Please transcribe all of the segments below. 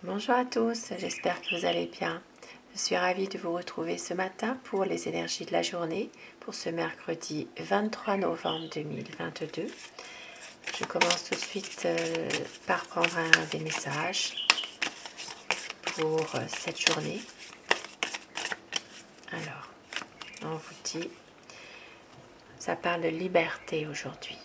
Bonjour à tous, j'espère que vous allez bien. Je suis ravie de vous retrouver ce matin pour les énergies de la journée, pour ce mercredi 23 novembre 2022. Je commence tout de suite par prendre un des messages pour cette journée. Alors, on vous dit, ça parle de liberté aujourd'hui.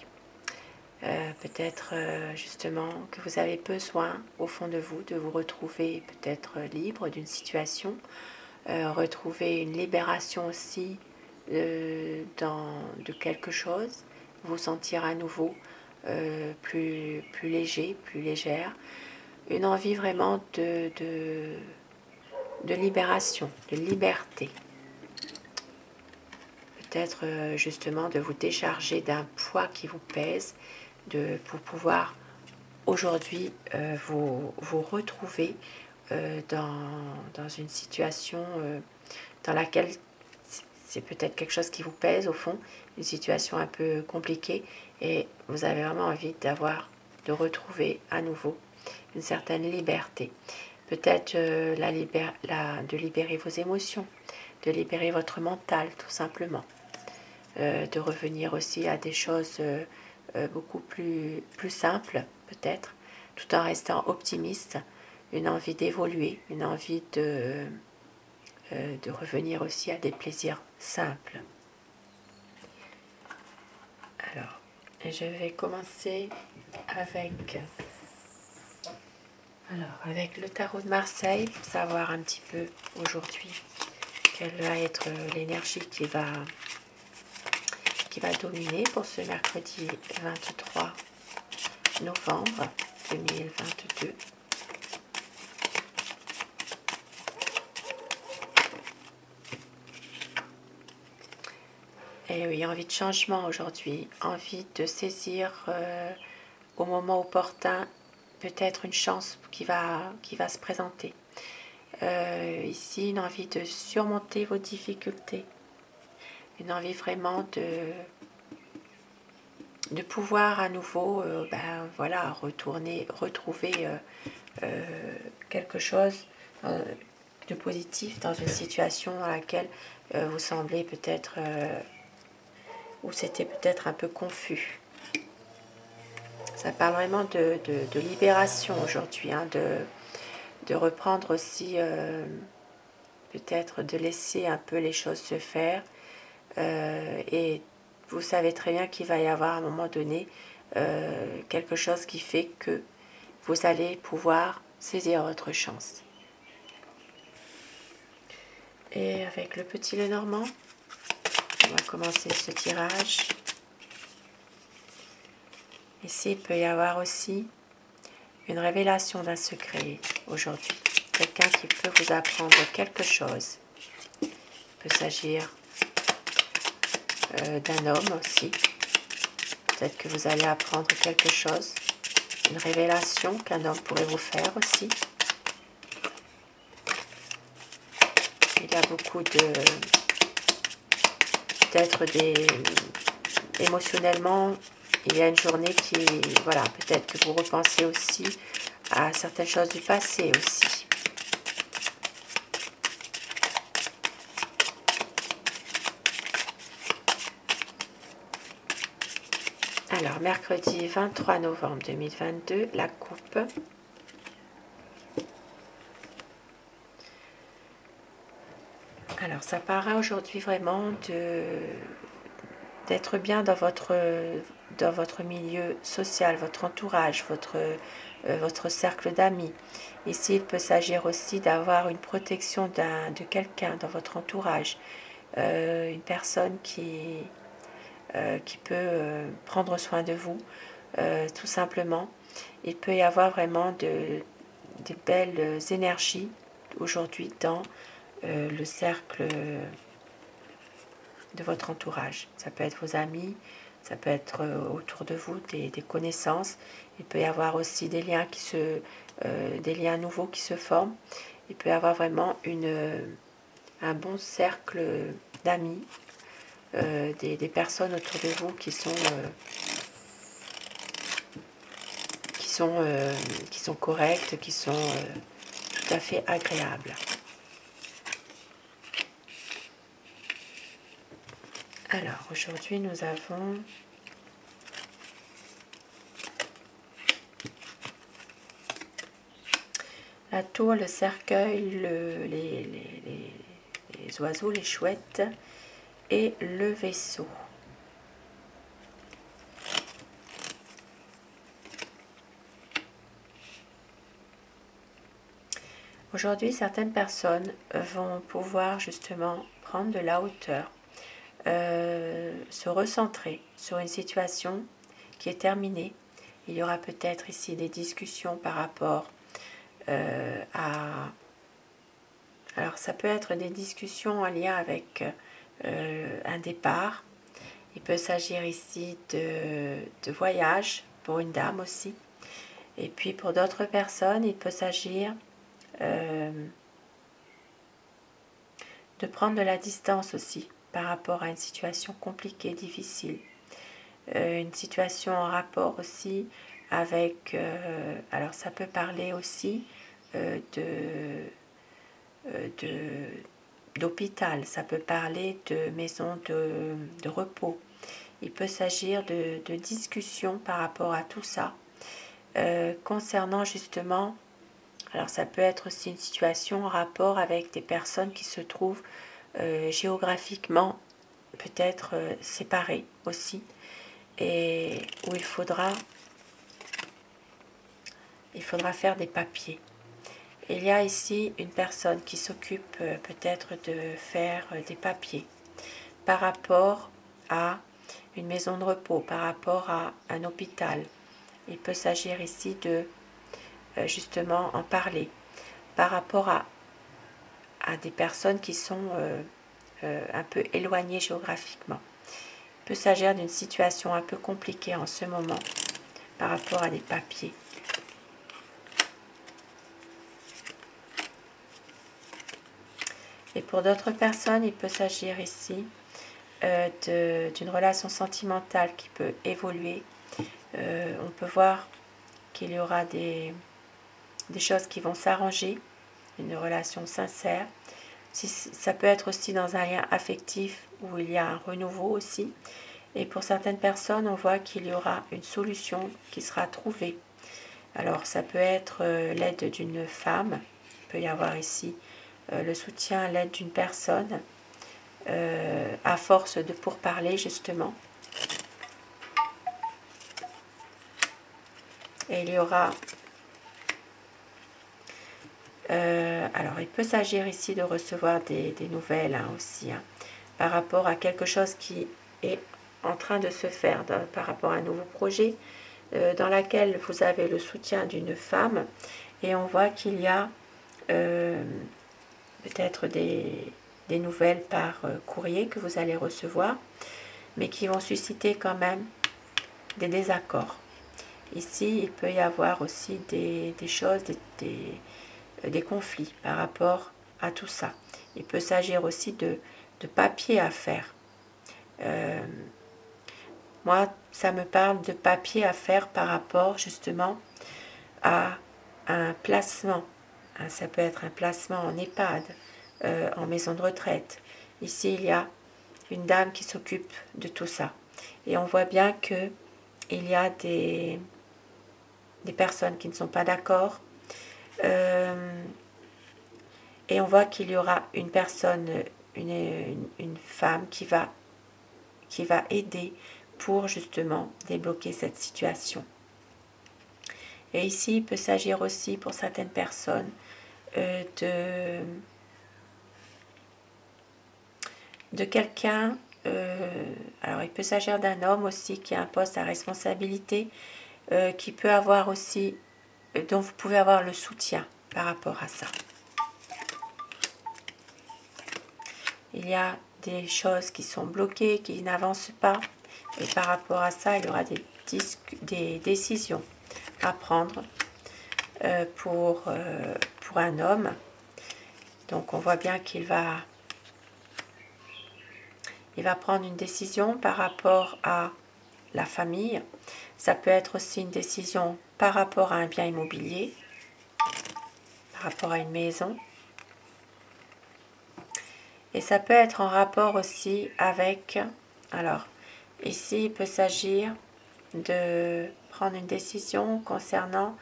Peut-être justement que vous avez besoin au fond de vous retrouver peut-être libre d'une situation, retrouver une libération aussi de quelque chose, vous sentir à nouveau plus léger, plus légère, une envie vraiment de libération, de liberté. Peut-être justement de vous décharger d'un poids qui vous pèse, pour pouvoir aujourd'hui vous retrouver dans une situation dans laquelle c'est peut-être quelque chose qui vous pèse au fond, une situation un peu compliquée et vous avez vraiment envie de retrouver à nouveau une certaine liberté. Peut-être de libérer vos émotions, de libérer votre mental tout simplement, de revenir aussi à des choses beaucoup plus simples peut-être, tout en restant optimiste, une envie d'évoluer, une envie de revenir aussi à des plaisirs simples. Alors, je vais commencer avec le tarot de Marseille pour savoir un petit peu aujourd'hui quelle va être l'énergie qui va dominer pour ce mercredi 23 novembre 2022. Et oui, envie de changement aujourd'hui, envie de saisir au moment opportun peut-être une chance qui va se présenter. Ici, une envie de surmonter vos difficultés, une envie vraiment de pouvoir à nouveau retrouver quelque chose de positif dans une situation dans laquelle vous semblez peut-être où c'était peut-être un peu confus. Ça parle vraiment de libération aujourd'hui, hein, de reprendre aussi, peut-être de laisser un peu les choses se faire. Et vous savez très bien qu'il va y avoir à un moment donné quelque chose qui fait que vous allez pouvoir saisir votre chance. Et avec le petit Lenormand, on va commencer ce tirage. Ici, il peut y avoir aussi une révélation d'un secret aujourd'hui. Quelqu'un qui peut vous apprendre quelque chose. Il peut s'agir d'un homme aussi. Peut-être que vous allez apprendre quelque chose. Une révélation qu'un homme pourrait vous faire aussi. Il y a beaucoup émotionnellement, il y a une journée qui, voilà, peut-être que vous repensez aussi à certaines choses du passé aussi. Alors, mercredi 23 novembre 2022, la coupe. Alors, ça paraît aujourd'hui vraiment d'être bien dans votre milieu social, votre entourage, votre cercle d'amis. Ici, il peut s'agir aussi d'avoir une protection de quelqu'un dans votre entourage, une personne qui peut prendre soin de vous, tout simplement. Il peut y avoir vraiment des belles énergies aujourd'hui dans le cercle de votre entourage. Ça peut être vos amis, ça peut être autour de vous des connaissances. Il peut y avoir aussi des liens des liens nouveaux qui se forment. Il peut y avoir vraiment un bon cercle d'amis, des personnes autour de vous qui sont correctes, qui sont tout à fait agréable. Alors, aujourd'hui, nous avons la tour, le cercueil, les oiseaux, les chouettes et le vaisseau. Aujourd'hui, certaines personnes vont pouvoir justement prendre de la hauteur, se recentrer sur une situation qui est terminée. Il y aura peut-être ici des discussions par rapport à... Alors, ça peut être des discussions en lien avec un départ. Il peut s'agir ici de voyage pour une dame aussi. Et puis, pour d'autres personnes, il peut s'agir de prendre de la distance aussi par rapport à une situation compliquée, difficile. Une situation en rapport aussi avec... alors ça peut parler aussi d'hôpital, ça peut parler de maison de repos. Il peut s'agir de discussions par rapport à tout ça, concernant justement... Alors ça peut être aussi une situation en rapport avec des personnes qui se trouvent géographiquement peut-être séparées aussi, et où il faudra faire des papiers. Il y a ici une personne qui s'occupe peut-être de faire des papiers par rapport à une maison de repos, par rapport à un hôpital. Il peut s'agir ici de justement en parler par rapport à des personnes qui sont un peu éloignées géographiquement. Il peut s'agir d'une situation un peu compliquée en ce moment par rapport à des papiers. Et pour d'autres personnes, il peut s'agir ici d'une relation sentimentale qui peut évoluer. On peut voir qu'il y aura des choses qui vont s'arranger, une relation sincère. Ça peut être aussi dans un lien affectif où il y a un renouveau aussi. Et pour certaines personnes, on voit qu'il y aura une solution qui sera trouvée. Alors ça peut être l'aide d'une femme, il peut y avoir ici le soutien, l'aide d'une personne, à force de pourparler justement. Et il y aura... alors il peut s'agir ici de recevoir des nouvelles aussi, par rapport à quelque chose qui est en train de se faire, par rapport à un nouveau projet dans lequel vous avez le soutien d'une femme, et on voit qu'il y a peut-être des nouvelles par courrier que vous allez recevoir, mais qui vont susciter quand même des désaccords. Ici, il peut y avoir aussi des choses, des conflits par rapport à tout ça. Il peut s'agir aussi de papier à faire. Moi, ça me parle de papier à faire par rapport justement à un placement. Ça peut être un placement en EHPAD, en maison de retraite. Ici, il y a une dame qui s'occupe de tout ça. Et on voit bien qu'il y a des personnes qui ne sont pas d'accord. Et on voit qu'il y aura une personne, une femme qui va aider pour justement débloquer cette situation. Et ici, il peut s'agir aussi pour certaines personnes de quelqu'un, alors il peut s'agir d'un homme aussi qui a un poste à responsabilité, qui peut avoir aussi, dont vous pouvez avoir le soutien par rapport à ça. Il y a des choses qui sont bloquées, qui n'avancent pas, et par rapport à ça, il y aura des décisions à prendre pour un homme. Donc on voit bien qu'il va prendre une décision par rapport à la famille. Ça peut être aussi une décision par rapport à un bien immobilier, par rapport à une maison. Et ça peut être en rapport aussi avec, alors ici il peut s'agir de prendre une décision concernant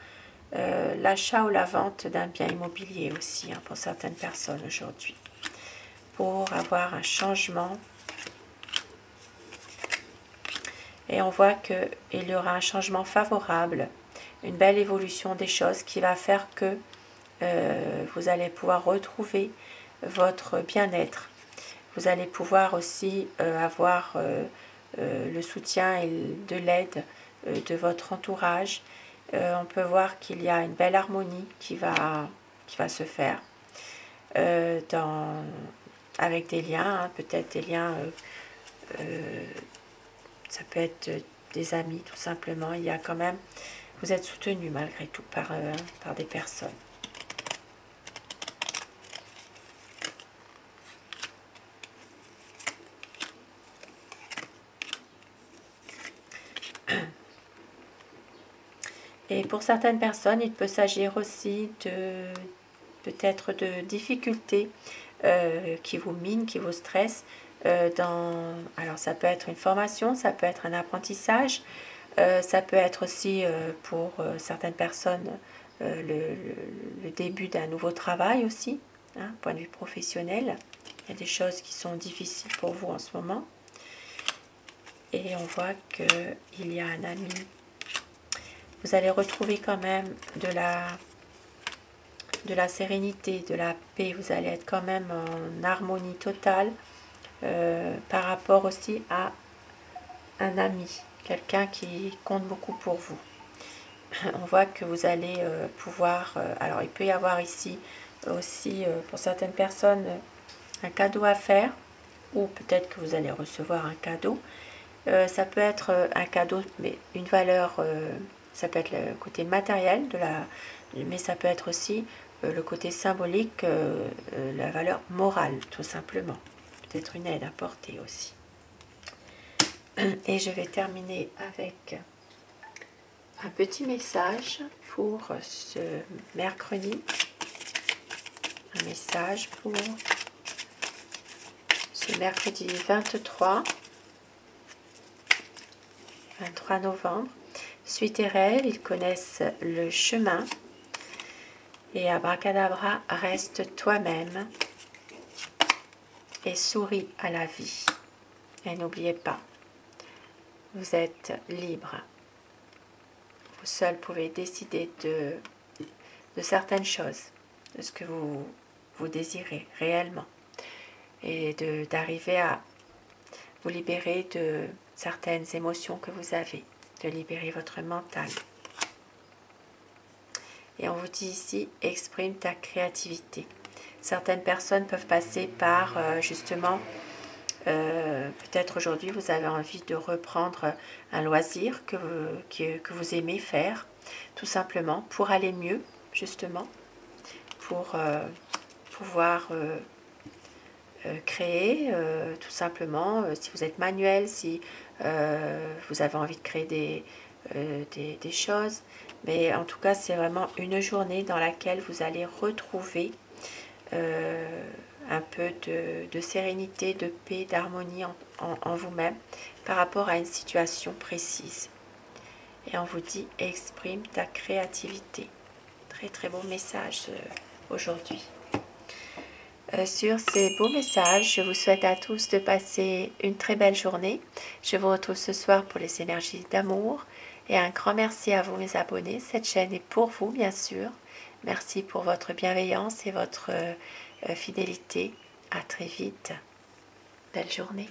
l'achat ou la vente d'un bien immobilier aussi, hein, pour certaines personnes aujourd'hui. Pour avoir un changement. Et on voit qu'il y aura un changement favorable, une belle évolution des choses qui va faire que vous allez pouvoir retrouver votre bien-être. Vous allez pouvoir aussi avoir le soutien et de l'aide de votre entourage. On peut voir qu'il y a une belle harmonie qui va se faire avec des liens, hein, peut-être des liens, ça peut être des amis tout simplement. Il y a quand même, vous êtes soutenu malgré tout par des personnes. Et pour certaines personnes, il peut s'agir aussi de peut-être de difficultés qui vous minent, qui vous stressent. Alors ça peut être une formation, ça peut être un apprentissage, ça peut être aussi pour certaines personnes le début d'un nouveau travail aussi, hein, point de vue professionnel. Il y a des choses qui sont difficiles pour vous en ce moment. Et on voit qu'il y a un ami. Vous allez retrouver quand même de la sérénité, de la paix. Vous allez être quand même en harmonie totale par rapport aussi à un ami, quelqu'un qui compte beaucoup pour vous. On voit que vous allez pouvoir... alors, il peut y avoir ici aussi, pour certaines personnes, un cadeau à faire, ou peut-être que vous allez recevoir un cadeau. Ça peut être un cadeau, mais une valeur... ça peut être le côté matériel, mais ça peut être aussi le côté symbolique, la valeur morale, tout simplement. Peut-être une aide apportée aussi. Et je vais terminer avec un petit message pour ce mercredi. Un message pour ce mercredi 23 novembre. Suis tes rêves, ils connaissent le chemin. Et abracadabra, reste toi-même et souris à la vie. Et n'oubliez pas, vous êtes libre. Vous seul pouvez décider de certaines choses, de ce que vous désirez réellement. Et d'arriver à vous libérer de certaines émotions que vous avez, de libérer votre mental. Et on vous dit ici, exprime ta créativité. Certaines personnes peuvent passer par justement, peut-être aujourd'hui vous avez envie de reprendre un loisir que vous aimez faire, tout simplement, pour aller mieux, justement, pour pouvoir créer, tout simplement, si vous êtes manuel, si vous avez envie de créer des choses. Mais en tout cas, c'est vraiment une journée dans laquelle vous allez retrouver un peu de sérénité, de paix, d'harmonie en vous-même par rapport à une situation précise. Et on vous dit, exprime ta créativité. Très très beau message aujourd'hui. Sur ces beaux messages, je vous souhaite à tous de passer une très belle journée. Je vous retrouve ce soir pour les énergies d'amour. Et un grand merci à vous mes abonnés. Cette chaîne est pour vous bien sûr. Merci pour votre bienveillance et votre fidélité. À très vite. Belle journée.